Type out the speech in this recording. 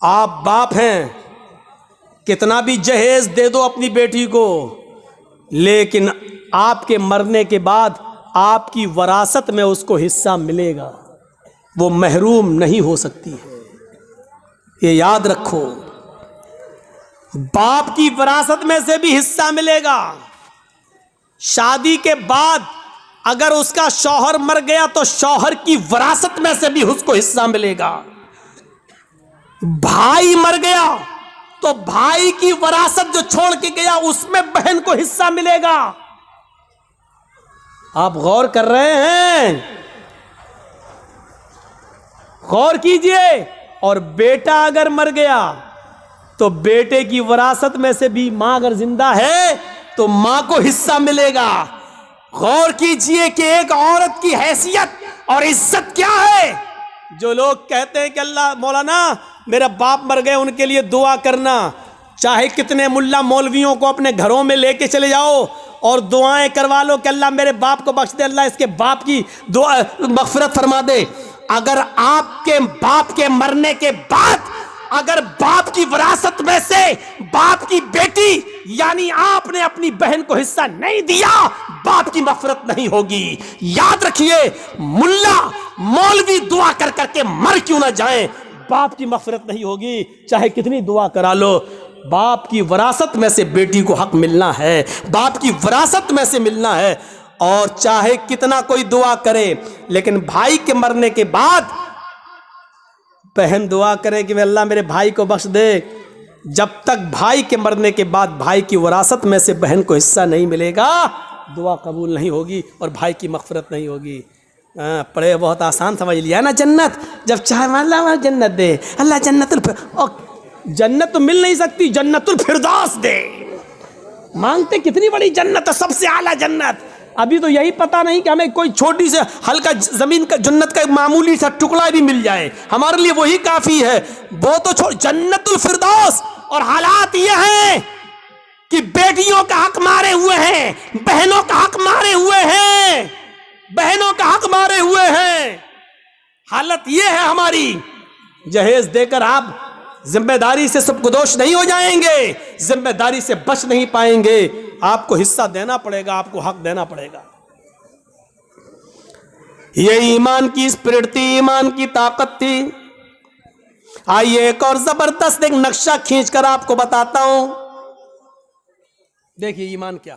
آپ باپ ہیں، کتنا بھی جہیز دے دو اپنی بیٹی کو، لیکن آپ کے مرنے کے بعد آپ کی وراثت میں اس کو حصہ ملے گا، وہ محروم نہیں ہو سکتی ہے، یہ یاد رکھو۔ باپ کی وراثت میں سے بھی حصہ ملے گا۔ شادی کے بعد اگر اس کا شوہر مر گیا تو شوہر کی وراثت میں سے بھی اس کو حصہ ملے گا۔ بھائی مر گیا تو بھائی کی وراثت جو چھوڑ کے گیا اس میں بہن کو حصہ ملے گا۔ آپ غور کر رہے ہیں؟ غور کیجئے۔ اور بیٹا اگر مر گیا تو بیٹے کی وراثت میں سے بھی، ماں اگر زندہ ہے تو ماں کو حصہ ملے گا۔ غور کیجئے کہ ایک عورت کی حیثیت اور عزت کیا ہے۔ جو لوگ کہتے ہیں کہ اللہ مولانا میرا باپ مر گئے ان کے لیے دعا کرنا، چاہے کتنے ملا مولویوں کو اپنے گھروں میں لے کے چلے جاؤ اور دعائیں کروا لو کہ اللہ میرے باپ کو بخش دے، اللہ اس کے باپ کی دعا مغفرت فرما دے، اگر آپ کے باپ کے مرنے کے بعد اگر باپ کی وراثت میں سے باپ کی بیٹی یعنی آپ نے اپنی بہن کو حصہ نہیں دیا، باپ کی مغفرت نہیں ہوگی۔ یاد رکھیے، ملا مولوی دعا کر کر کے مر کیوں نہ جائیں، باپ کی مغفرت نہیں ہوگی، چاہے کتنی دعا کرا لو۔ باپ کی وراثت میں سے بیٹی کو حق ملنا ہے، باپ کی وراثت میں سے ملنا ہے، اور چاہے کتنا کوئی دعا کرے، لیکن بھائی کے مرنے کے بعد بہن دعا کرے کہ اللہ میرے بھائی کو بخش دے، جب تک بھائی کے مرنے کے بعد بھائی کی وراثت میں سے بہن کو حصہ نہیں ملے گا، دعا قبول نہیں ہوگی اور بھائی کی مغفرت نہیں ہوگی۔ پڑھے بہت آسان سمجھ لیا نا، جنت جب چاہے اللہ جنت دے، اللہ جنت تو مل نہیں سکتی، جنت الفردوس دے۔ مانگتے کتنی بڑی جنت ہے، سب سے اعلیٰ جنت۔ ابھی تو یہی پتہ نہیں کہ ہمیں کوئی چھوٹی سے ہلکا زمین کا جنت کا معمولی سا ٹکڑا بھی مل جائے، ہمارے لیے وہی کافی ہے۔ وہ تو جنت الفردوس، اور حالات یہ ہیں کہ بیٹیوں کا حق مارے ہوئے ہیں، بہنوں کا حق مارے ہوئے ہیں، بہنوں کا حق مارے ہوئے ہیں۔ حالت یہ ہے ہماری، جہیز دے کر آپ ذمہ داری سے سبکدوش نہیں ہو جائیں گے، ذمہ داری سے بچ نہیں پائیں گے، آپ کو حصہ دینا پڑے گا، آپ کو حق دینا پڑے گا۔ یہ ایمان کی اسپرٹ تھی، ایمان کی طاقت تھی۔ آئیے ایک اور زبردست ایک نقشہ کھینچ کر آپ کو بتاتا ہوں، دیکھیے ایمان کیا